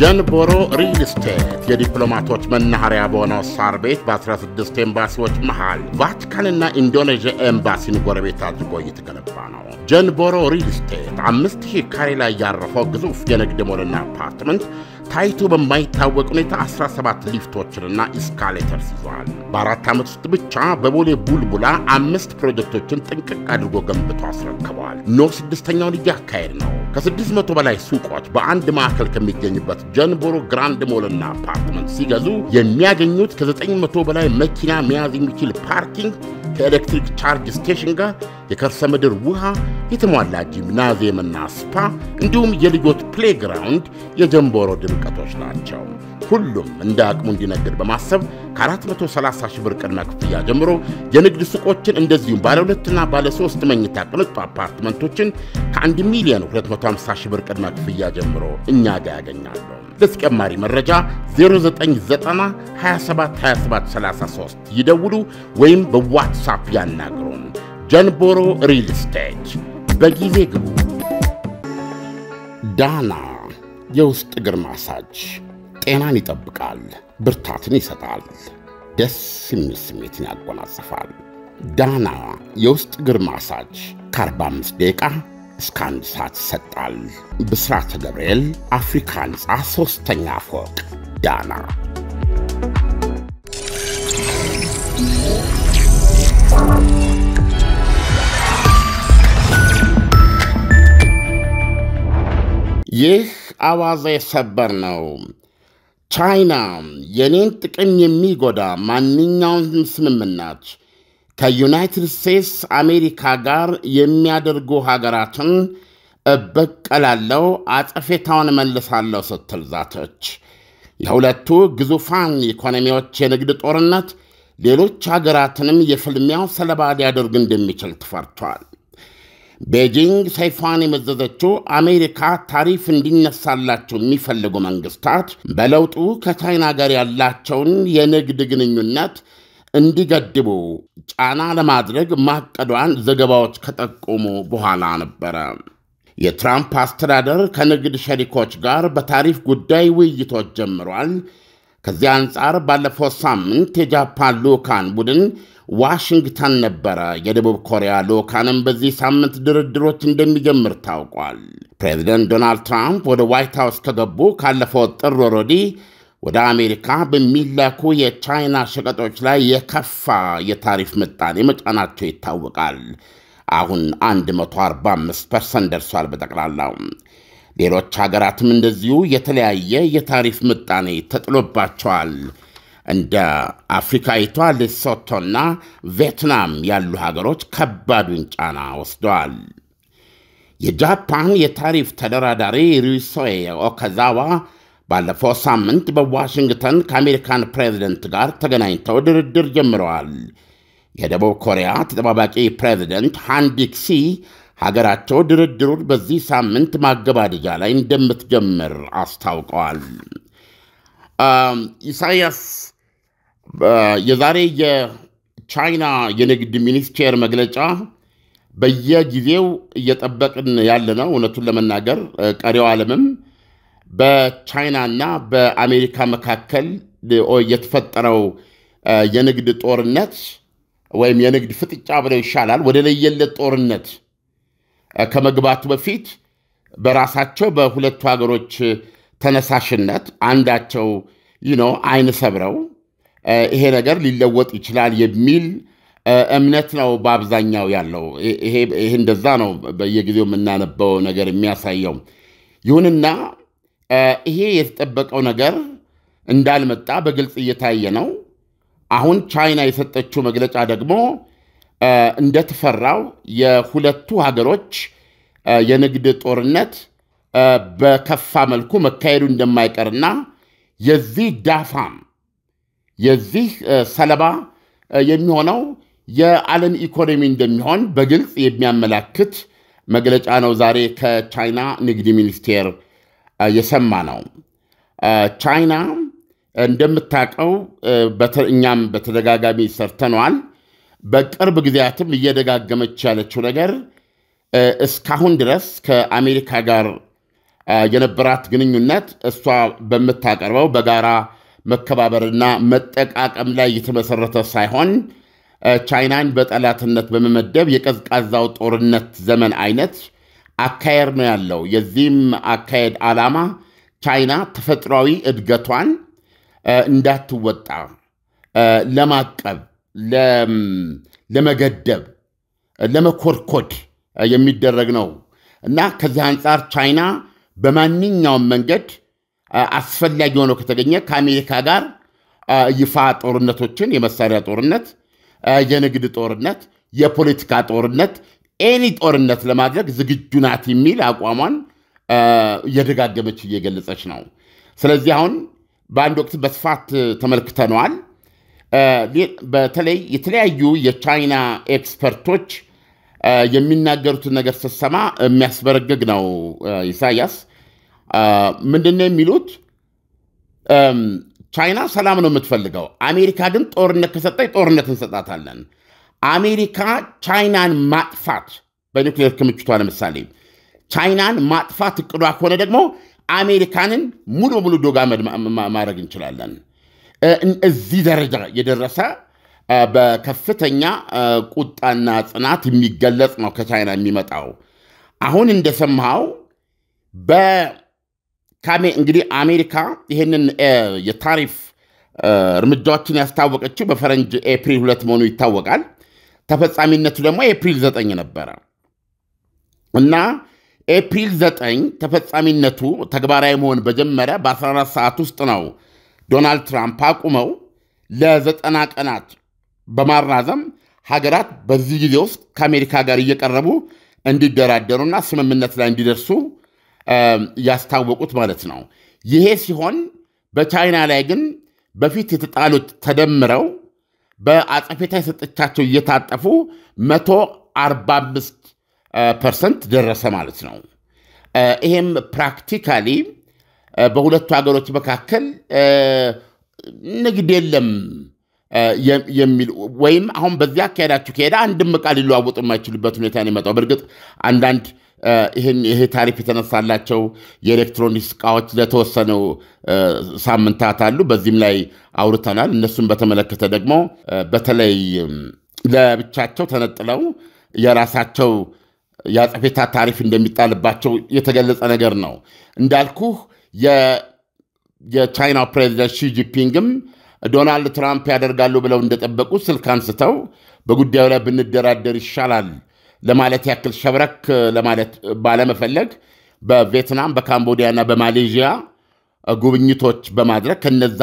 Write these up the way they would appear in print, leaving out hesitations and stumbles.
ጀንቦሮ ሪል ስቴት የዲፕሎማቶች መናኸሪያ በሆነው ሳር ቤት በ16 ኤምባሲዎች መሃል ቫቲካንና ኢንዶኔዥያ ኤምባሲን ጎረቤት አድርጎ እየተገነባ ነው። ጀንቦሮ ሪል ስቴት 5000 ካሬ ላይ ያረፈው ግዙፍ የንግድ ሞልና አፓርትመንት ታይቶ በማይታወቅ ሁኔታ 17 ሊፍቶችንና ኢስካሌተርስ ይዟል። በ4 ዓመት ውስጥ ብቻ በቦሌ ቡልቡላ 5 ፕሮጀክቶችን ጥንቅቅ አድርጎ ገንብቶ አስረክበዋል። ኖ 6ኛውን እያካሄድ ነው። ከ600 በላይ ሱቆች በአንድ ማዕከል ከሚገኝበት ጀንቦሮ ግራንድ ሞልና አፓርትመንት ሲገዙ የሚያገኙት ከ900 በላይ መኪና መያዝ የሚችል ፓርኪንግ ከኤሌክትሪክ ቻርጅ ስቴሽን ጋር የከርሰ ምድር ውሃ፣ የተሟላ ጂምናዚየምና ስፓ እንዲሁም የልጆች ፕሌግራውንድ የጀንቦሮ ድምቀቶች ናቸው። ሁሉም እንደ አቅሙ እንዲነግድ በማሰብ ከ430 ሺህ ብር ቅድመ ክፍያ ጀምሮ የንግድ ሱቆችን እንደዚሁም ባለ 2ና ባለ 3 መኝታ ቅንጡ አፓርትመንቶችን ከ1 ሚሊዮን 250 ሺህ ብር ቅድመ ክፍያ ጀምሮ እኛ ጋር ያገኛሉ። ለተጨማሪ መረጃ 0992722733 ይደውሉ ወይም በዋትስአፕ ያናግሩን። ጀንቦሮ ሪል ስቴት በጊዜ ግቡ። ዳና የውስጥ እግር ማሳጅ ጤናን ይጠብቃል፣ ብርታትን ይሰጣል፣ ደስ የሚል ስሜትን ያጎናጽፋል። ዳና የውስጥ እግር ማሳጅ ከ45 ደቂቃ እስከ 1 ሰዓት ይሰጣል። ብስራተ ገብርኤል አፍሪካ ህንፃ 3ኛ ፎቅ ዳና። ይህ አዋዜ ሰበር ነው። ቻይና የኔን ጥቅም የሚጎዳ ማንኛውንም ስምምነት ከዩናይትድ ስቴትስ አሜሪካ ጋር የሚያደርጉ ሀገራትን እበቀላለሁ፣ አጸፌታውን መልሳለሁ ስትል ዛተች። የሁለቱ ግዙፋን ኢኮኖሚዎች የንግድ ጦርነት ሌሎች ሀገራትንም የፍልሚያው ሰለባ ሊያደርግ እንደሚችል ተፈርቷል። ቤጂንግ ሰይፏን የመዘዘችው አሜሪካ ታሪፍ እንዲነሳላቸው የሚፈልጉ መንግስታት በለውጡ ከቻይና ጋር ያላቸውን የንግድ ግንኙነት እንዲገድቡ ጫና ለማድረግ ማቀዷን ዘገባዎች ከጠቆሙ በኋላ ነበረ። የትራምፕ አስተዳደር ከንግድ ሸሪኮች ጋር በታሪፍ ጉዳይ ውይይቶች ጀምሯል። ከዚህ አንጻር ባለፈው ሳምንት የጃፓን ልዑካን ቡድን ዋሽንግተን ነበረ። የደቡብ ኮሪያ ልዑካንም በዚህ ሳምንት ድርድሮች እንደሚጀምር ታውቋል። ፕሬዚደንት ዶናልድ ትራምፕ ወደ ዋይት ሃውስ ከገቡ ካለፈው ጥር ወዲህ ወደ አሜሪካ በሚላኩ የቻይና ሸቀጦች ላይ የከፋ የታሪፍ ምጣኔ መጫናቸው ይታወቃል። አሁን 145% ደርሷል በጠቅላላው። ሌሎች ሀገራትም እንደዚሁ የተለያየ የታሪፍ ምጣኔ ተጥሎባቸዋል። እንደ አፍሪካዊቷ ሌሶቶና ቪየትናም ያሉ ሀገሮች ከባዱን ጫና ወስደዋል። የጃፓን የታሪፍ ተደራዳሪ ሪሶኤ ኦካዛዋ ባለፈው ሳምንት በዋሽንግተን ከአሜሪካን ፕሬዝደንት ጋር ተገናኝተው ድርድር ጀምረዋል። የደቡብ ኮሪያ ተጠባባቂ ፕሬዝደንት ሃንዲክሲ ሀገራቸው ድርድሩን በዚህ ሳምንት ማገባደጃ ላይ እንደምትጀምር አስታውቀዋል። ኢሳያስ የዛሬ የቻይና የንግድ ሚኒስቴር መግለጫ በየጊዜው እየጠበቅን ያለነው እውነቱን ለመናገር ቀሪው ዓለምም በቻይናና በአሜሪካ መካከል የተፈጠረው የንግድ ጦርነት ወይም የንግድ ፍጥጫ ብለው ይሻላል ወደ ለየለት ጦርነት ከመግባቱ በፊት በራሳቸው በሁለቱ ሀገሮች ተነሳሽነት አንዳቸው አይን ሰብረው ይሄ ነገር ሊለወጥ ይችላል የሚል እምነት ነው በአብዛኛው ያለው። ይሄ እንደዛ ነው በየጊዜው የምናነበው ነገር የሚያሳየው። ይሁንና ይሄ የተጠበቀው ነገር እንዳልመጣ በግልጽ እየታየ ነው። አሁን ቻይና የሰጠችው መግለጫ ደግሞ እንደተፈራው የሁለቱ ሀገሮች የንግድ ጦርነት በከፋ መልኩ መካሄዱ እንደማይቀርና የዚህ ዳፋም የዚህ ሰለባ የሚሆነው የዓለም ኢኮኖሚ እንደሚሆን በግልጽ የሚያመላክት መግለጫ ነው ዛሬ ከቻይና ንግድ ሚኒስቴር የሰማ ነው። ቻይና እንደምታውቀው እኛም በተደጋጋሚ ሰርተነዋል። በቅርብ ጊዜያትም እየደጋገመች ያለችው ነገር እስካሁን ድረስ ከአሜሪካ ጋር የነበራት ግንኙነት እሷ በመታቀርበው በጋራ መከባበርና መጠቃቀም ላይ የተመሰረተ ሳይሆን ቻይናን በጠላትነት በመመደብ የቀዝቃዛው ጦርነት ዘመን አይነት አካሄድ ነው ያለው። የዚህም አካሄድ ዓላማ ቻይና ተፈጥሯዊ እድገቷን እንዳትወጣ ለማቀብ፣ ለመገደብ፣ ለመኮርኮድ የሚደረግ ነው እና ከዚህ አንጻር ቻይና በማንኛውም መንገድ አስፈላጊ ሆኖ ከተገኘ ከአሜሪካ ጋር ይፋ ጦርነቶችን፣ የመሳሪያ ጦርነት፣ የንግድ ጦርነት፣ የፖለቲካ ጦርነት፣ ኤኒ ጦርነት ለማድረግ ዝግጁ ናት የሚል አቋሟን እየደጋገመች እየገለጸች ነው። ስለዚህ አሁን በአንድ ወቅት በስፋት ተመልክተነዋል። በተለይ የተለያዩ የቻይና ኤክስፐርቶች የሚናገሩትን ነገር ስትሰማ የሚያስበረግግ ነው። ኢሳያስ ምንድነው የሚሉት? ቻይና ሰላም ነው የምትፈልገው፣ አሜሪካ ግን ጦርነት ከሰጠች ጦርነት እንሰጣታለን። አሜሪካ ቻይናን ማጥፋት በኒውክሌር ክምችቷ ለምሳሌ ቻይናን ማጥፋት እቅዷ ከሆነ ደግሞ አሜሪካንን ሙሉ ሙሉ ዶጋመድ ማድረግ እንችላለን። እዚህ ደረጃ የደረሰ በከፍተኛ ቁጣና ጽናት የሚገለጽ ነው ከቻይና የሚመጣው። አሁን እንደሰማው እንግዲህ አሜሪካ ይህንን የታሪፍ እርምጃዎችን ያስታወቀችው በፈረንጅ ኤፕሪል 2 መሆኑ ይታወቃል። ተፈጻሚነቱ ደግሞ ኤፕሪል 9 ነበረ እና ኤፕሪል 9 ተፈጻሚነቱ ተግባራዊ መሆን በጀመረ በ14 ሰዓት ውስጥ ነው ዶናልድ ትራምፕ አቁመው ለ90 ቀናት በማራዘም ሀገራት በዚህ ጊዜ ውስጥ ከአሜሪካ ጋር እየቀረቡ እንዲደራደሩና ስምምነት ላይ እንዲደርሱ ያስታወቁት ማለት ነው። ይሄ ሲሆን በቻይና ላይ ግን በፊት የተጣሉት ተደምረው በአጸፌታ የሰጠቻቸው እየታጠፉ 145% ደረሰ ማለት ነው። ይሄም ፕራክቲካሊ በሁለቱ ሀገሮች መካከል ንግድ የለም የሚል ወይም አሁን በዚያ አካሄዳችሁ ከሄደ አንድም ዕቃ ሊለዋወጡ የማይችሉበት ሁኔታ ነው የመጣው። በእርግጥ አንዳንድ ይሄ ታሪፍ የተነሳላቸው የኤሌክትሮኒክስ ዕቃዎች ለተወሰኑ ሳምንታት አሉ። በዚህም ላይ አውርተናል። እነሱን በተመለከተ ደግሞ በተለይ ለብቻቸው ተነጥለው የራሳቸው የአጸፌታ ታሪፍ እንደሚጣልባቸው የተገለጸ ነገር ነው። እንዳልኩህ የቻይናው ፕሬዚደንት ሺ ጂንፒንግም ዶናልድ ትራምፕ ያደርጋሉ ብለው እንደጠበቁ ስልክ አንስተው በጉዳዩ ላይ ብንደራደር ይሻላል ለማለት ያክል ሸብረክ ለማለት ባለመፈለግ በቪየትናም፣ በካምቦዲያና በማሌዥያ ጉብኝቶች በማድረግ ከነዛ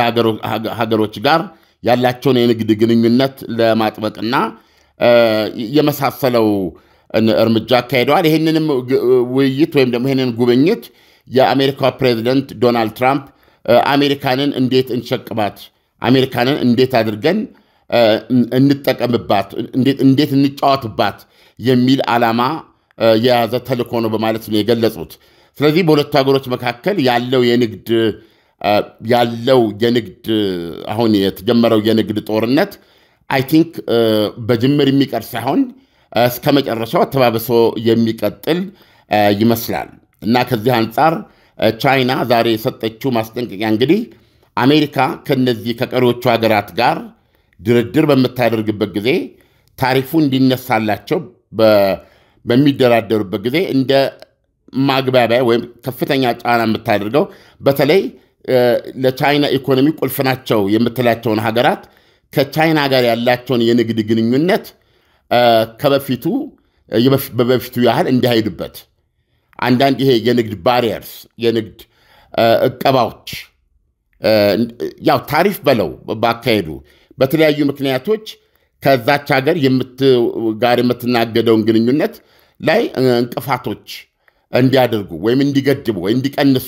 ሀገሮች ጋር ያላቸውን የንግድ ግንኙነት ለማጥበቅና የመሳሰለው እርምጃ አካሂደዋል። ይህንንም ውይይት ወይም ደግሞ ይህንን ጉብኝት የአሜሪካ ፕሬዚደንት ዶናልድ ትራምፕ አሜሪካንን እንዴት እንሸቅባት፣ አሜሪካንን እንዴት አድርገን እንጠቀምባት፣ እንዴት እንጫወትባት የሚል ዓላማ የያዘ ተልእኮ ነው በማለት ነው የገለጹት። ስለዚህ በሁለቱ ሀገሮች መካከል ያለው የንግድ አሁን የተጀመረው የንግድ ጦርነት አይ ቲንክ በጅምር የሚቀር ሳይሆን እስከ መጨረሻው ተባብሶ የሚቀጥል ይመስላል እና ከዚህ አንጻር ቻይና ዛሬ የሰጠችው ማስጠንቀቂያ እንግዲህ አሜሪካ ከነዚህ ከቀሪዎቹ ሀገራት ጋር ድርድር በምታደርግበት ጊዜ ታሪፉ እንዲነሳላቸው በሚደራደሩበት ጊዜ እንደ ማግባቢያ ወይም ከፍተኛ ጫና የምታደርገው በተለይ ለቻይና ኢኮኖሚ ቁልፍ ናቸው የምትላቸውን ሀገራት ከቻይና ጋር ያላቸውን የንግድ ግንኙነት በበፊቱ ያህል እንዳይሄዱበት አንዳንድ ይሄ የንግድ ባሪየርስ የንግድ እቀባዎች ያው ታሪፍ በለው ባካሄዱ በተለያዩ ምክንያቶች ከዛች ሀገር ጋር የምትናገደውን ግንኙነት ላይ እንቅፋቶች እንዲያደርጉ ወይም እንዲገድቡ ወይ እንዲቀንሱ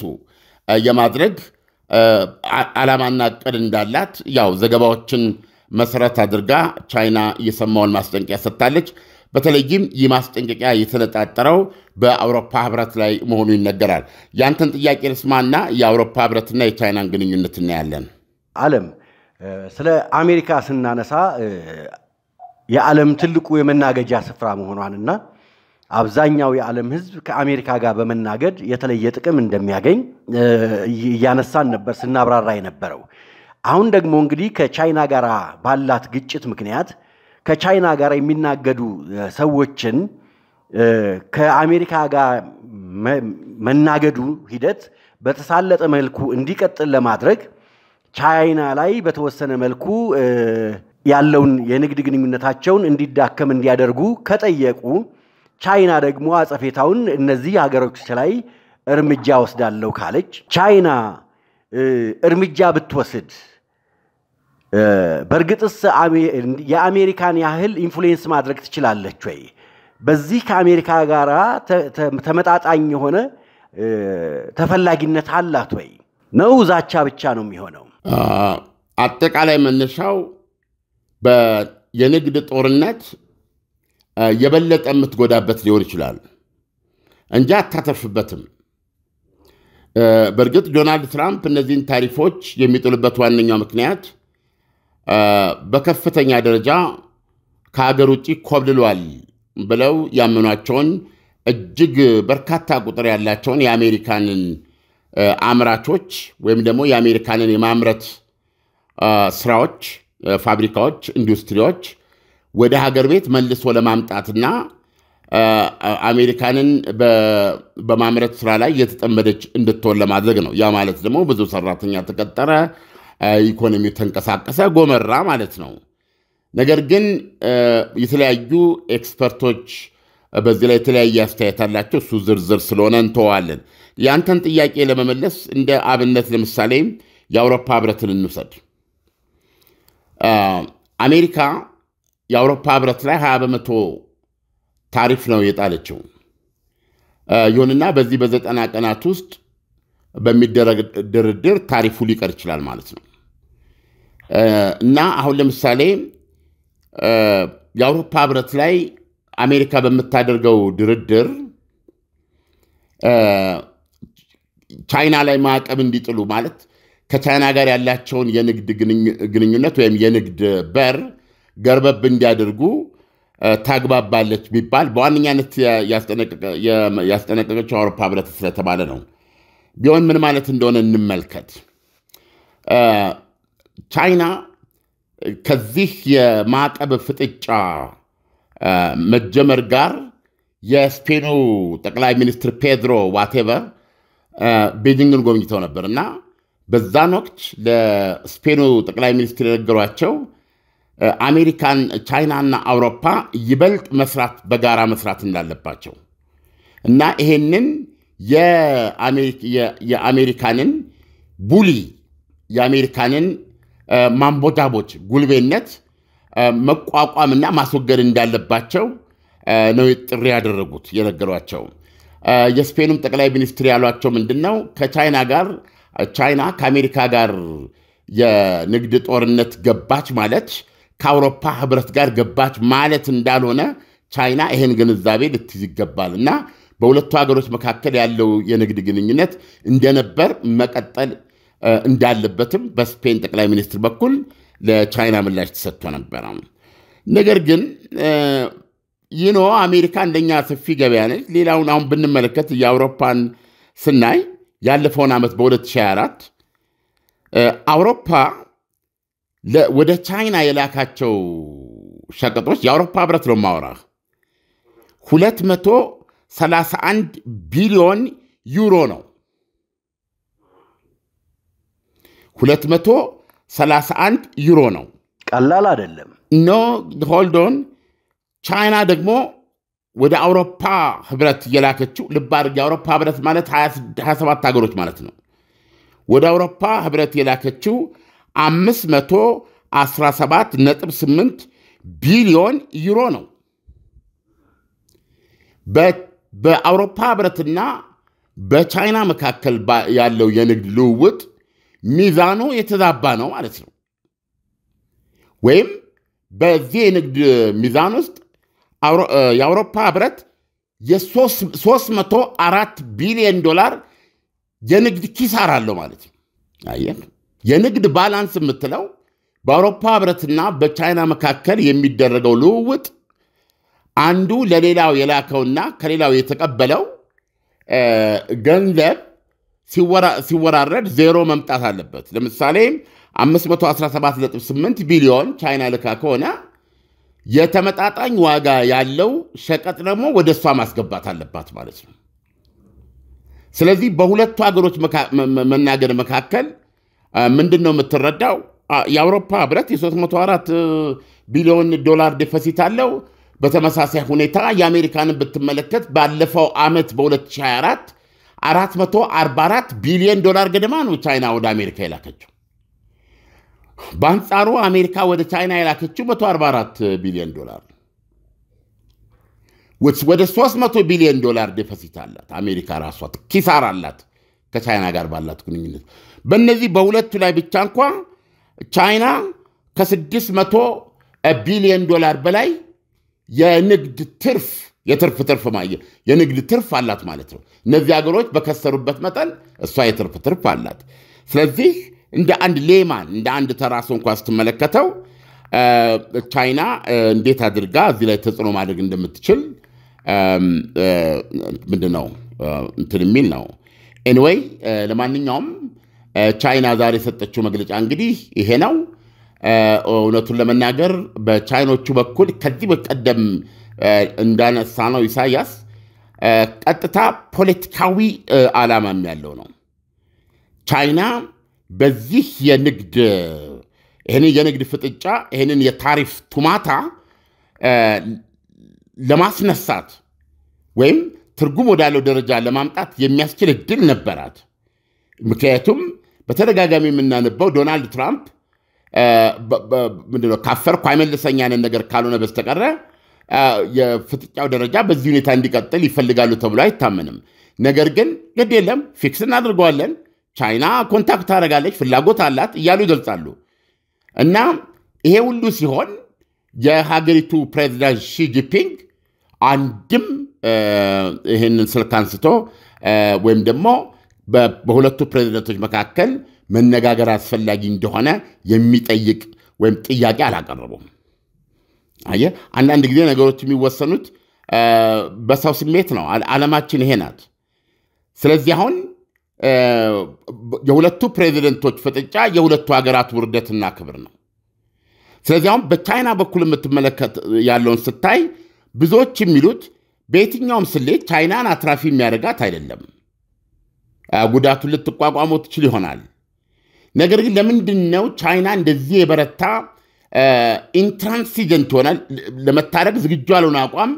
የማድረግ ዓላማና ዕቅድ እንዳላት ያው ዘገባዎችን መሰረት አድርጋ ቻይና የሰማውን ማስጠንቀቂያ ሰጥታለች። በተለይም ይህ ማስጠንቀቂያ የተነጣጠረው በአውሮፓ ህብረት ላይ መሆኑ ይነገራል። ያንተን ጥያቄ ልስማና የአውሮፓ ህብረትና የቻይናን ግንኙነት እናያለን። ዓለም ስለ አሜሪካ ስናነሳ የዓለም ትልቁ የመናገጃ ስፍራ መሆኗንና አብዛኛው የዓለም ህዝብ ከአሜሪካ ጋር በመናገድ የተለየ ጥቅም እንደሚያገኝ ያነሳን ነበር ስናብራራ የነበረው። አሁን ደግሞ እንግዲህ ከቻይና ጋር ባላት ግጭት ምክንያት ከቻይና ጋር የሚናገዱ ሰዎችን ከአሜሪካ ጋር መናገዱ ሂደት በተሳለጠ መልኩ እንዲቀጥል ለማድረግ ቻይና ላይ በተወሰነ መልኩ ያለውን የንግድ ግንኙነታቸውን እንዲዳከም እንዲያደርጉ ከጠየቁ ቻይና ደግሞ አጸፌታውን እነዚህ ሀገሮች ላይ እርምጃ ወስዳለው ካለች ቻይና እርምጃ ብትወስድ በርግጥስ የአሜሪካን ያህል ኢንፍሉዌንስ ማድረግ ትችላለች ወይ? በዚህ ከአሜሪካ ጋር ተመጣጣኝ የሆነ ተፈላጊነት አላት ወይ? ነው ዛቻ ብቻ ነው የሚሆነው? አጠቃላይ መነሻው የንግድ ጦርነት የበለጠ የምትጎዳበት ሊሆን ይችላል እንጂ አታተርፍበትም። በርግጥ ዶናልድ ትራምፕ እነዚህን ታሪፎች የሚጥሉበት ዋነኛው ምክንያት በከፍተኛ ደረጃ ከሀገር ውጭ ኮብልሏል ብለው ያመኗቸውን እጅግ በርካታ ቁጥር ያላቸውን የአሜሪካንን አምራቾች ወይም ደግሞ የአሜሪካንን የማምረት ስራዎች፣ ፋብሪካዎች፣ ኢንዱስትሪዎች ወደ ሀገር ቤት መልሶ ለማምጣትና አሜሪካንን በማምረት ስራ ላይ የተጠመደች እንድትሆን ለማድረግ ነው። ያ ማለት ደግሞ ብዙ ሰራተኛ ተቀጠረ፣ ኢኮኖሚው ተንቀሳቀሰ፣ ጎመራ ማለት ነው። ነገር ግን የተለያዩ ኤክስፐርቶች በዚህ ላይ የተለያየ አስተያየት አላቸው። እሱ ዝርዝር ስለሆነ እንተዋለን። ያንተን ጥያቄ ለመመለስ እንደ አብነት ለምሳሌ የአውሮፓ ህብረትን እንውሰድ። አሜሪካ የአውሮፓ ህብረት ላይ 20% ታሪፍ ነው የጣለችው። ይሁንና በዚህ በ90 ቀናት ውስጥ በሚደረግ ድርድር ታሪፉ ሊቀር ይችላል ማለት ነው። እና አሁን ለምሳሌ የአውሮፓ ህብረት ላይ አሜሪካ በምታደርገው ድርድር ቻይና ላይ ማዕቀብ እንዲጥሉ ማለት ከቻይና ጋር ያላቸውን የንግድ ግንኙነት ወይም የንግድ በር ገርበብ እንዲያደርጉ ታግባባለች ቢባል በዋነኛነት ያስጠነቀቀችው አውሮፓ ህብረት ስለተባለ ነው። ቢሆን ምን ማለት እንደሆነ እንመልከት። ቻይና ከዚህ የማዕቀብ ፍጥጫ መጀመር ጋር የስፔኑ ጠቅላይ ሚኒስትር ፔድሮ ዋቴቨር ቤጂንግን ጎብኝተው ነበር እና በዛን ወቅት ለስፔኑ ጠቅላይ ሚኒስትር የነገሯቸው አሜሪካን፣ ቻይናና አውሮፓ ይበልጥ በጋራ መስራት እንዳለባቸው እና ይሄንን የአሜሪካንን ቡሊ የአሜሪካንን ማንቦጃቦች ጉልቤነት መቋቋምና ማስወገድ እንዳለባቸው ነው ጥሪ ያደረጉት የነገሯቸው። የስፔኑም ጠቅላይ ሚኒስትር ያሏቸው ምንድነው ቻይና ከአሜሪካ ጋር የንግድ ጦርነት ገባች ማለት ከአውሮፓ ህብረት ጋር ገባች ማለት እንዳልሆነ ቻይና ይሄን ግንዛቤ ልትይዝ ይገባል እና በሁለቱ ሀገሮች መካከል ያለው የንግድ ግንኙነት እንደነበር መቀጠል እንዳለበትም በስፔን ጠቅላይ ሚኒስትር በኩል ለቻይና ምላሽ ተሰጥቶ ነበር። ነገር ግን አሜሪካ እንደኛ ሰፊ ገበያ ነች። ሌላውን አሁን ብንመለከት የአውሮፓን ስናይ ያለፈውን ዓመት በ2024 አውሮፓ ወደ ቻይና የላካቸው ሸቀጦች የአውሮፓ ህብረት ነው ማወራህ 231 ቢሊዮን ዩሮ ነው። 231 ዩሮ ነው። ቀላል አይደለም። ሆልዶን ቻይና ደግሞ ወደ አውሮፓ ህብረት የላከችው ልብ አድርግ፣ የአውሮፓ ህብረት ማለት 27 ሀገሮች ማለት ነው። ወደ አውሮፓ ህብረት የላከችው 517.8 ቢሊዮን ዩሮ ነው። በአውሮፓ ህብረትና በቻይና መካከል ያለው የንግድ ልውውጥ ሚዛኑ የተዛባ ነው ማለት ነው። ወይም በዚህ የንግድ ሚዛን ውስጥ የአውሮፓ ህብረት የ304 ቢሊዮን ዶላር የንግድ ኪሳራ አለው ማለት ነው። አየህ፣ የንግድ ባላንስ የምትለው በአውሮፓ ህብረትና በቻይና መካከል የሚደረገው ልውውጥ አንዱ ለሌላው የላከውና ከሌላው የተቀበለው ገንዘብ ሲወራረድ ዜሮ መምጣት አለበት። ለምሳሌ 517.8 ቢሊዮን ቻይና ልካ ከሆነ የተመጣጣኝ ዋጋ ያለው ሸቀጥ ደግሞ ወደ እሷ ማስገባት አለባት ማለት ነው። ስለዚህ በሁለቱ ሀገሮች መናገር መካከል ምንድነው የምትረዳው? የአውሮፓ ህብረት የ304 ቢሊዮን ዶላር ዲፊሲት አለው። በተመሳሳይ ሁኔታ የአሜሪካንን ብትመለከት ባለፈው ዓመት በ2024 444 ቢሊዮን ዶላር ገደማ ነው ቻይና ወደ አሜሪካ የላከችው። በአንጻሩ አሜሪካ ወደ ቻይና የላከችው 144 ቢሊዮን ዶላር ወደ 300 ቢሊዮን ዶላር ዲፊሲት አላት። አሜሪካ ራሷ ኪሳራ አላት ከቻይና ጋር ባላት ግንኙነት። በእነዚህ በሁለቱ ላይ ብቻ እንኳ ቻይና ከ600 ቢሊዮን ዶላር በላይ የንግድ ትርፍ አላት ማለት ነው። እነዚህ ሀገሮች በከሰሩበት መጠን እሷ የትርፍ ትርፍ አላት። ስለዚህ እንደ አንድ ሌማን እንደ አንድ ተራሶ እንኳን ስትመለከተው ቻይና እንዴት አድርጋ እዚህ ላይ ተጽዕኖ ማድረግ እንደምትችል ምንድነው እንትን የሚል ነው። ኤኒዌይ ለማንኛውም ቻይና ዛሬ የሰጠችው መግለጫ እንግዲህ ይሄ ነው። እውነቱን ለመናገር በቻይኖቹ በኩል ከዚህ በቀደም እንዳነሳ ነው ኢሳያስ ቀጥታ ፖለቲካዊ ዓላማም ያለው ነው። ቻይና በዚህ የንግድ ፍጥጫ ይሄንን የታሪፍ ቱማታ ለማስነሳት ወይም ትርጉም ወዳለው ደረጃ ለማምጣት የሚያስችል እድል ነበራት። ምክንያቱም በተደጋጋሚ የምናነበው ዶናልድ ትራምፕ ምንድነው ካፈርኩ አይመልሰኝ ያንን ነገር ካልሆነ በስተቀረ የፍጥጫው ደረጃ በዚህ ሁኔታ እንዲቀጥል ይፈልጋሉ ተብሎ አይታመንም። ነገር ግን ግድ የለም ፊክስ እናድርገዋለን፣ ቻይና ኮንታክት ታደርጋለች፣ ፍላጎት አላት እያሉ ይገልጻሉ። እና ይሄ ሁሉ ሲሆን የሀገሪቱ ፕሬዚዳንት ሺ ጂንፒንግ አንድም ይህንን ስልክ አንስቶ ወይም ደግሞ በሁለቱ ፕሬዚደንቶች መካከል መነጋገር አስፈላጊ እንደሆነ የሚጠይቅ ወይም ጥያቄ አላቀረቡም። አየህ፣ አንዳንድ ጊዜ ነገሮች የሚወሰኑት በሰው ስሜት ነው። ዓለማችን ይሄ ናት። ስለዚህ አሁን የሁለቱ ፕሬዚደንቶች ፍጥጫ የሁለቱ ሀገራት ውርደትና ክብር ነው። ስለዚህ አሁን በቻይና በኩል የምትመለከት ያለውን ስታይ ብዙዎች የሚሉት በየትኛውም ስሌት ቻይናን አትራፊ የሚያደርጋት አይደለም። ጉዳቱን ልትቋቋመው ትችል ይሆናል። ነገር ግን ለምንድን ነው ቻይና እንደዚህ የበረታ ኢንትራንሲጀንት ሆነ ለመታረቅ ዝግጁ ያልሆነ አቋም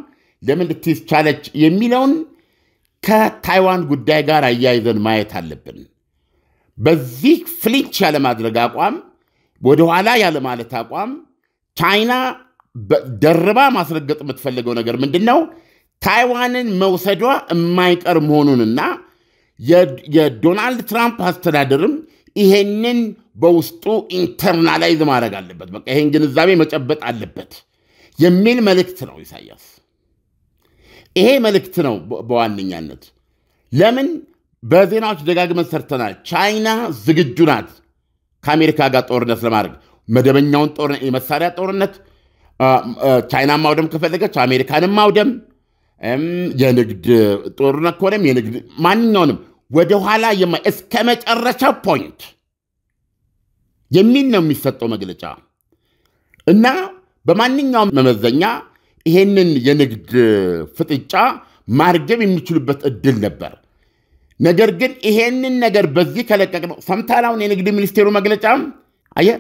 ለምን ልትይዝ ቻለች የሚለውን ከታይዋን ጉዳይ ጋር አያይዘን ማየት አለብን። በዚህ ፍሊንች ያለማድረግ አቋም፣ ወደኋላ ያለማለት አቋም ቻይና ደርባ ማስረገጥ የምትፈልገው ነገር ምንድን ነው? ታይዋንን መውሰዷ የማይቀር መሆኑንና የዶናልድ ትራምፕ አስተዳደርም ይሄንን በውስጡ ኢንተርናላይዝ ማድረግ አለበት፣ በቃ ይሄን ግንዛቤ መጨበጥ አለበት የሚል መልእክት ነው ኢሳያስ። ይሄ መልእክት ነው በዋነኛነት። ለምን በዜናዎች ደጋግመን ሰርተናል። ቻይና ዝግጁ ናት ከአሜሪካ ጋር ጦርነት ለማድረግ፣ መደበኛውን ጦርነት፣ የመሳሪያ ጦርነት፣ ቻይናን ማውደም ከፈለገች አሜሪካንም ማውደም፣ የንግድ ጦርነት ከሆነም የንግድ ማንኛውንም ወደኋላ እስከ መጨረሻ ፖይንት የሚል ነው የሚሰጠው መግለጫ እና በማንኛውም መመዘኛ ይሄንን የንግድ ፍጥጫ ማርገብ የሚችሉበት እድል ነበር። ነገር ግን ይሄንን ነገር በዚህ ከለቀቅነው ሰምተሃል። አሁን የንግድ ሚኒስቴሩ መግለጫ አየህ፣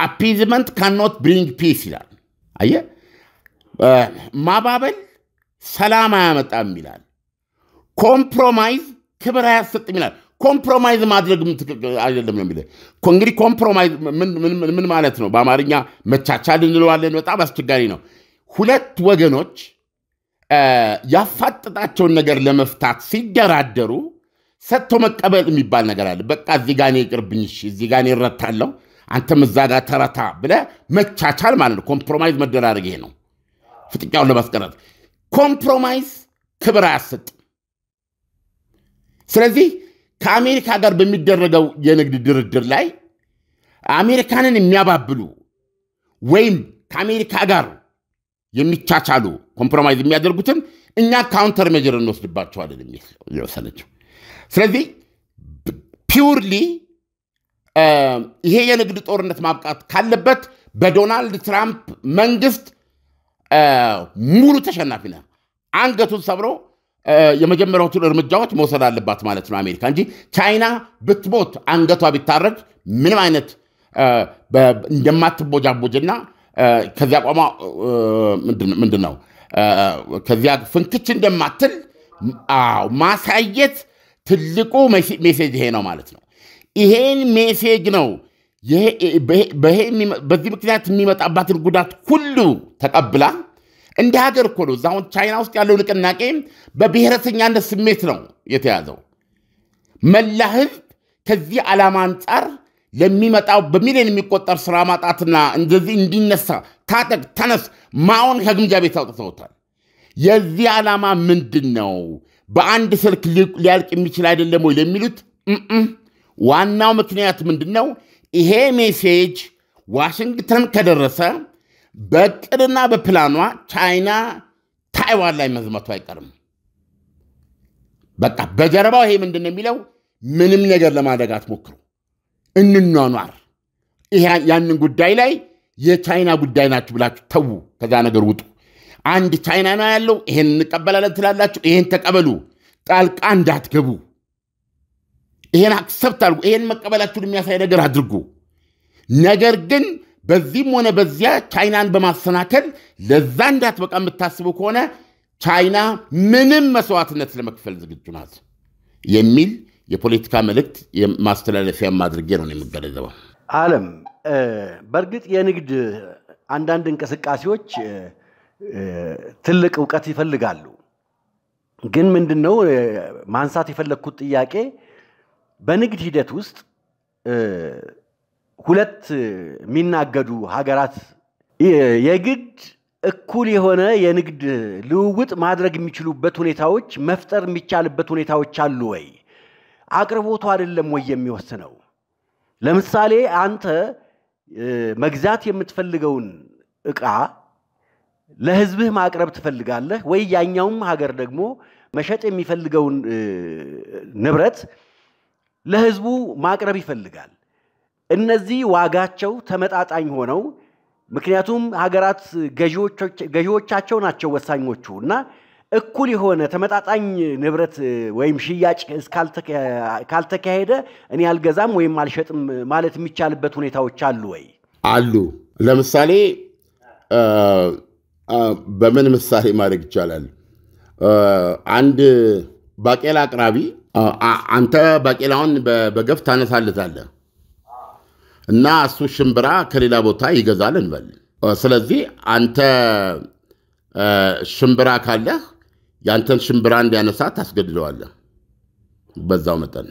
አፒዝመንት ካኖት ብሪንግ ፒስ ይላል። አየህ፣ ማባበል ሰላም አያመጣም ይላል። ኮምፕሮማይዝ ክብር አያሰጥም ይላል። ኮምፕሮማይዝ ማድረግ አይደለም ነው የሚለው። እንግዲህ ኮምፕሮማይዝ ምን ማለት ነው? በአማርኛ መቻቻል እንለዋለን። በጣም አስቸጋሪ ነው። ሁለት ወገኖች ያፋጥጣቸውን ነገር ለመፍታት ሲደራደሩ ሰጥቶ መቀበል የሚባል ነገር አለ። በቃ እዚህ ጋር እኔ ይቅርብኝ፣ እዚህ ጋር እኔ እረታለሁ፣ አንተም እዛ ጋር ተረታ ብለህ መቻቻል ማለት ነው። ኮምፕሮማይዝ መደራረግ ይሄ ነው፣ ፍጥጫውን ለማስቀረት። ኮምፕሮማይዝ ክብር አያሰጥም። ስለዚህ ከአሜሪካ ጋር በሚደረገው የንግድ ድርድር ላይ አሜሪካንን የሚያባብሉ ወይም ከአሜሪካ ጋር የሚቻቻሉ ኮምፕሮማይዝ የሚያደርጉትን እኛ ካውንተር ሜጀር እንወስድባቸዋለን የሚል የወሰነችው። ስለዚህ ፒውርሊ ይሄ የንግድ ጦርነት ማብቃት ካለበት በዶናልድ ትራምፕ መንግስት ሙሉ ተሸናፊ ነው። አንገቱን ሰብሮ የመጀመሪያዎቹን እርምጃዎች መውሰድ አለባት ማለት ነው አሜሪካ እንጂ ቻይና ብትሞት አንገቷ ቢታረድ ምንም አይነት እንደማትቦጃቦጅና ከዚያ ቆማ ምንድነው ከዚያ ፍንክች እንደማትል ማሳየት ትልቁ ሜሴጅ ይሄ ነው ማለት ነው። ይሄን ሜሴጅ ነው በዚህ ምክንያት የሚመጣባትን ጉዳት ሁሉ ተቀብላ እንደ ሀገር እኮ ነው። አሁን ቻይና ውስጥ ያለው ንቅናቄ በብሔረተኛነት ስሜት ነው የተያዘው። መላ ህዝብ ከዚህ ዓላማ አንጻር ለሚመጣው በሚሊዮን የሚቆጠር ስራ ማጣትና እንደዚህ እንዲነሳ ታጠቅ ተነስ ማውን ከግምጃ ቤት አውጥተውታል። የዚህ ዓላማ ምንድነው? በአንድ ስልክ ሊያልቅ የሚችል አይደለም ወይ ለሚሉት ዋናው ምክንያት ምንድነው? ይሄ ሜሴጅ ዋሽንግተን ከደረሰ በቅድና በፕላኗ ቻይና ታይዋን ላይ መዝመቱ አይቀርም። በቃ በጀርባው ይሄ ምንድነው የሚለው ምንም ነገር ለማድረግ አትሞክሩ፣ እንኗኗር፣ ያንን ጉዳይ ላይ የቻይና ጉዳይ ናችሁ ብላችሁ ተዉ፣ ከዛ ነገር ውጡ። አንድ ቻይና ነው ያለው፣ ይሄን እንቀበላለን ትላላችሁ፣ ይሄን ተቀበሉ፣ ጣልቃ እንዳትገቡ፣ ይሄን አክሰፕት አድርጉ፣ ይሄን መቀበላችሁን የሚያሳይ ነገር አድርጉ። ነገር ግን በዚህም ሆነ በዚያ ቻይናን በማሰናከል ለዛ እንዳትበቃ የምታስቡ ከሆነ ቻይና ምንም መስዋዕትነት ለመክፈል ዝግጁ ናት የሚል የፖለቲካ መልእክት ማስተላለፊያ ማድረግ ነው የሚገለጸው። ዓለም በእርግጥ የንግድ አንዳንድ እንቅስቃሴዎች ትልቅ ዕውቀት ይፈልጋሉ። ግን ምንድነው ማንሳት የፈለኩት ጥያቄ በንግድ ሂደት ውስጥ ሁለት የሚናገዱ ሀገራት የግድ እኩል የሆነ የንግድ ልውውጥ ማድረግ የሚችሉበት ሁኔታዎች መፍጠር የሚቻልበት ሁኔታዎች አሉ ወይ? አቅርቦቱ አይደለም ወይ የሚወስነው? ለምሳሌ አንተ መግዛት የምትፈልገውን ዕቃ ለህዝብህ ማቅረብ ትፈልጋለህ ወይ? ያኛውም ሀገር ደግሞ መሸጥ የሚፈልገውን ንብረት ለህዝቡ ማቅረብ ይፈልጋል። እነዚህ ዋጋቸው ተመጣጣኝ ሆነው ምክንያቱም ሀገራት ገዢዎቻቸው ናቸው ወሳኞቹ እና እኩል የሆነ ተመጣጣኝ ንብረት ወይም ሽያጭ ካልተካሄደ እኔ አልገዛም ወይም አልሸጥም ማለት የሚቻልበት ሁኔታዎች አሉ ወይ? አሉ። ለምሳሌ በምን ምሳሌ ማድረግ ይቻላል? አንድ ባቄላ አቅራቢ አንተ ባቄላውን በገፍ ታነሳለታለህ እና እሱ ሽምብራ ከሌላ ቦታ ይገዛል እንበል። ስለዚህ አንተ ሽምብራ ካለህ ያንተን ሽምብራ እንዲያነሳ ታስገድደዋለህ። በዛው መጠን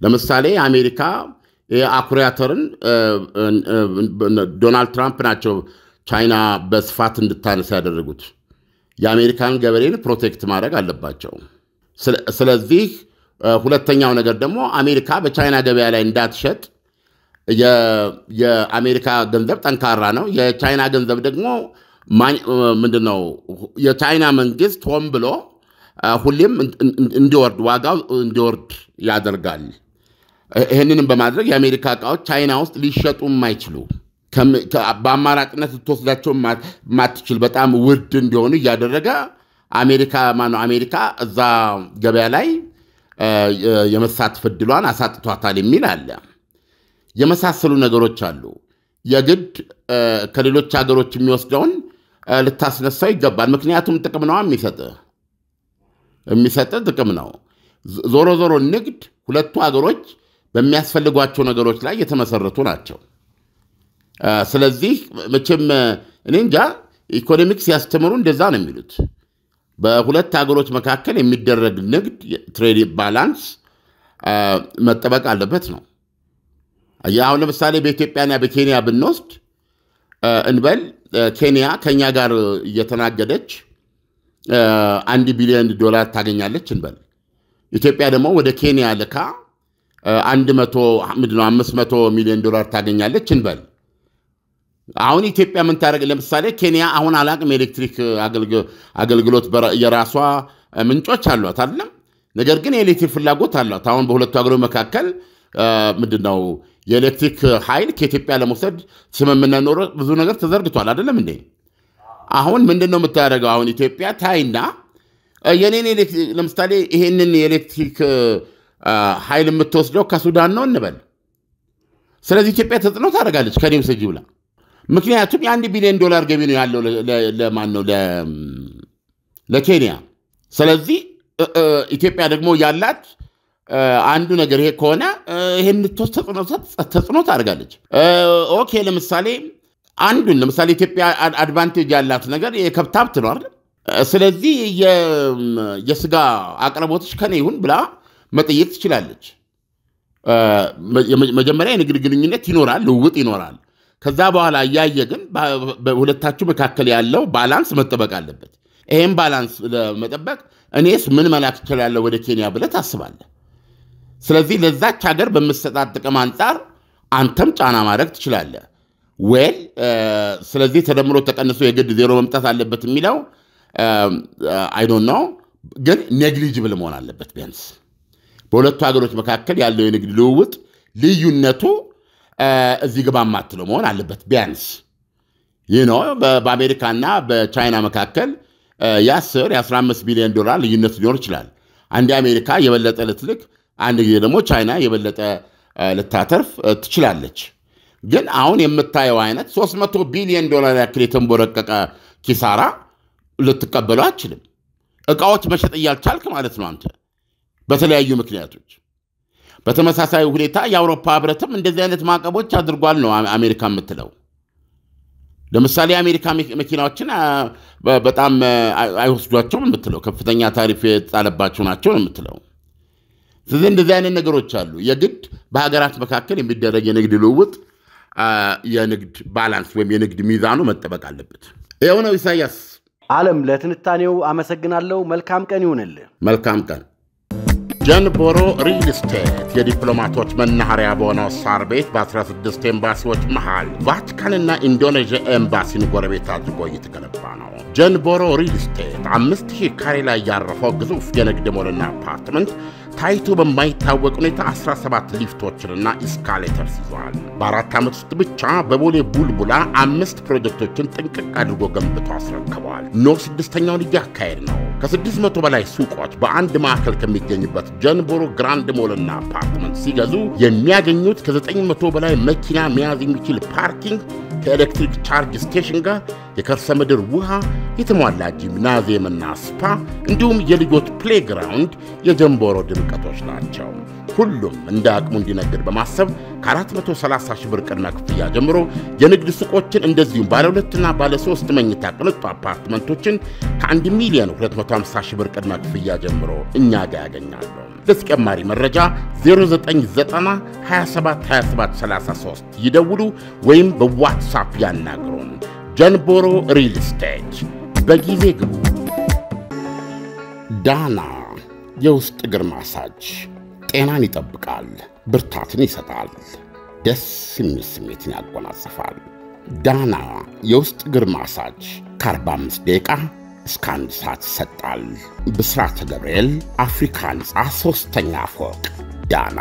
ለምሳሌ አሜሪካ የአኩሪ አተርን ዶናልድ ትራምፕ ናቸው ቻይና በስፋት እንድታነሳ ያደረጉት። የአሜሪካን ገበሬን ፕሮቴክት ማድረግ አለባቸው። ስለዚህ ሁለተኛው ነገር ደግሞ አሜሪካ በቻይና ገበያ ላይ እንዳትሸጥ የአሜሪካ ገንዘብ ጠንካራ ነው። የቻይና ገንዘብ ደግሞ ምንድነው የቻይና መንግስት ሆን ብሎ ሁሌም እንዲወርድ ዋጋው እንዲወርድ ያደርጋል። ይህንንም በማድረግ የአሜሪካ እቃዎች ቻይና ውስጥ ሊሸጡ የማይችሉ በአማራጭነት ልትወስዳቸው ማትችል በጣም ውድ እንዲሆኑ እያደረገ አሜሪካ እዛ ገበያ ላይ የመሳተፍ ዕድሏን አሳጥቷታል የሚል አለ። የመሳሰሉ ነገሮች አሉ። የግድ ከሌሎች ሀገሮች የሚወስደውን ልታስነሳው ይገባል። ምክንያቱም ጥቅም ነው የሚሰጥ ጥቅም ነው። ዞሮ ዞሮ ንግድ ሁለቱ ሀገሮች በሚያስፈልጓቸው ነገሮች ላይ የተመሰረቱ ናቸው። ስለዚህ መቼም እኔ እንጃ ኢኮኖሚክስ ያስተምሩ እንደዛ ነው የሚሉት። በሁለት ሀገሮች መካከል የሚደረግ ንግድ ትሬድ ባላንስ መጠበቅ አለበት ነው። አሁን ለምሳሌ በኢትዮጵያና በኬንያ ብንወስድ እንበል ኬንያ ከኛ ጋር እየተናገደች $1 ቢሊዮን ታገኛለች እንበል። ኢትዮጵያ ደግሞ ወደ ኬንያ ልካ 500 ሚሊዮን ዶላር ታገኛለች እንበል። አሁን ኢትዮጵያ ምን ታደርግ ለምሳሌ ኬንያ አሁን አላቅም ኤሌክትሪክ አገልግሎት የራሷ ምንጮች አሏት አይደለም ነገር ግን የኤሌክትሪክ ፍላጎት አሏት አሁን በሁለቱ ሀገሮች መካከል ምንድነው የኤሌክትሪክ ኃይል ከኢትዮጵያ ለመውሰድ ስምምነት ኖሮ ብዙ ነገር ተዘርግቷል አይደለም እንዴ አሁን ምንድነው የምታደርገው አሁን ኢትዮጵያ ታይና የኔን ኤሌክትሪክ ለምሳሌ ይሄንን የኤሌክትሪክ ኃይል የምትወስደው ከሱዳን ነው እንበል ስለዚህ ኢትዮጵያ ተጽዕኖ ታደርጋለች ከኔም ሰጂ ብላ ምክንያቱም $1 ቢሊዮን ገቢ ነው ያለው ለማን ነው ለኬንያ ስለዚህ ኢትዮጵያ ደግሞ ያላት አንዱ ነገር ይሄ ከሆነ ይሄን ተጽዕኖ ታደርጋለች ኦኬ ለምሳሌ ኢትዮጵያ አድቫንቴጅ ያላት ነገር የከብት ሀብት ነው አይደል ስለዚህ የስጋ አቅርቦትሽ ከኔ ይሁን ብላ መጠየቅ ትችላለች መጀመሪያ የንግድ ግንኙነት ይኖራል ልውውጥ ይኖራል ከዛ በኋላ ያየ ግን በሁለታችሁ መካከል ያለው ባላንስ መጠበቅ አለበት ይሄን ባላንስ ለመጠበቅ እኔስ ምን መላክ ይችላል ወደ ኬንያ ብለ ታስባለህ ስለዚህ ለዛች ሀገር በመሰጣት ጥቅም አንፃር አንተም ጫና ማድረግ ትችላለህ ወል ስለዚህ ተደምሮ ተቀንሶ የግድ ዜሮ መምጣት አለበት የሚለው I don't know ግን ኔግሊጂብል መሆን አለበት ቢያንስ በሁለቱ ሀገሮች መካከል ያለው የንግድ ልውውጥ ልዩነቱ እዚህ ግባ ማትለው መሆን አለበት ቢያንስ በአሜሪካና በቻይና መካከል የ$15 ቢሊዮን ልዩነት ሊኖር ይችላል አንድ አሜሪካ የበለጠ ልትልክ አንድ ጊዜ ደግሞ ቻይና የበለጠ ልታተርፍ ትችላለች ግን አሁን የምታየው አይነት $300 ቢሊዮን ያክል የተንቦረቀቀ ኪሳራ ልትቀበለው አትችልም እቃዎች መሸጥ ያልቻልክ ማለት ነው አንተ በተለያዩ ምክንያቶች በተመሳሳይ ሁኔታ የአውሮፓ ህብረትም እንደዚህ አይነት ማዕቀቦች አድርጓል ነው አሜሪካ የምትለው ለምሳሌ አሜሪካ መኪናዎችን በጣም አይወስዷቸውም የምትለው ከፍተኛ ታሪፍ የጣለባቸው ናቸው የምትለው ስለዚህ እንደዚህ አይነት ነገሮች አሉ የግድ በሀገራት መካከል የሚደረግ የንግድ ልውውጥ የንግድ ባላንስ ወይም የንግድ ሚዛኑ መጠበቅ አለበት ይሄው ነው ኢሳያስ ዓለም ለትንታኔው አመሰግናለሁ መልካም ቀን ይሁንልህ መልካም ቀን ጀንቦሮ ሪል ስቴት የዲፕሎማቶች መናኸሪያ በሆነው ሳር ቤት በ16 ኤምባሲዎች መሃል ቫቲካንና ኢንዶኔዥያ ኤምባሲን ጎረቤት አድርጎ እየተገነባ ነው። ጀንቦሮ ሪል ስቴት 5000 ካሬ ላይ ያረፈው ግዙፍ የንግድ ሞልና አፓርትመንት ታይቶ በማይታወቅ ሁኔታ 17 ሊፍቶችንና ኢስካሌተርስ ይዟል። በአራት ዓመት ውስጥ ብቻ በቦሌ ቡልቡላ 5 ፕሮጀክቶችን ጥንቅቅ አድርጎ ገንብቶ አስረክቧል። ኖ 6ኛውን እያካሄድ ነው። ከ600 በላይ ሱቆች በአንድ ማዕከል ከሚገኙበት ጀንቦሮ ግራንድ ሞልና አፓርትመንት ሲገዙ የሚያገኙት ከ900 በላይ መኪና መያዝ የሚችል ፓርኪንግ ከኤሌክትሪክ ቻርጅ ስቴሽን ጋር የከርሰ ምድር ውሃ የተሟላ ጂምናዚየምና ስፓ እንዲሁም የልጆች ፕሌግራውንድ የጀንቦሮ ድምቀቶች ናቸው። ሁሉም እንደ አቅሙ እንዲነግድ በማሰብ ከ430 ሺህ ብር ቅድመ ክፍያ ጀምሮ የንግድ ሱቆችን እንደዚሁም ባለ 2 እና ባለ 3 መኝታ ቅንጡ አፓርትመንቶችን ከ1 ሚሊዮን 250 ሺህ ብር ቅድመ ክፍያ ጀምሮ እኛ ጋር ያገኛሉ። ለተጨማሪ መረጃ 0990 27 27 33 ይደውሉ ወይም በዋትስአፕ ያናግሩን። ጀንቦሮ ሪል ስቴት በጊዜ ግቡ። ዳና የውስጥ እግር ማሳጅ ጤናን ይጠብቃል፣ ብርታትን ይሰጣል፣ ደስ የሚል ስሜትን ያጎናጽፋል። ዳና የውስጥ እግር ማሳጅ ከ45 ደቂቃ እስከ 1 ሰዓት ይሰጣል። ብስራተ ገብርኤል አፍሪካ ህንፃ 3ኛ ፎቅ ዳና።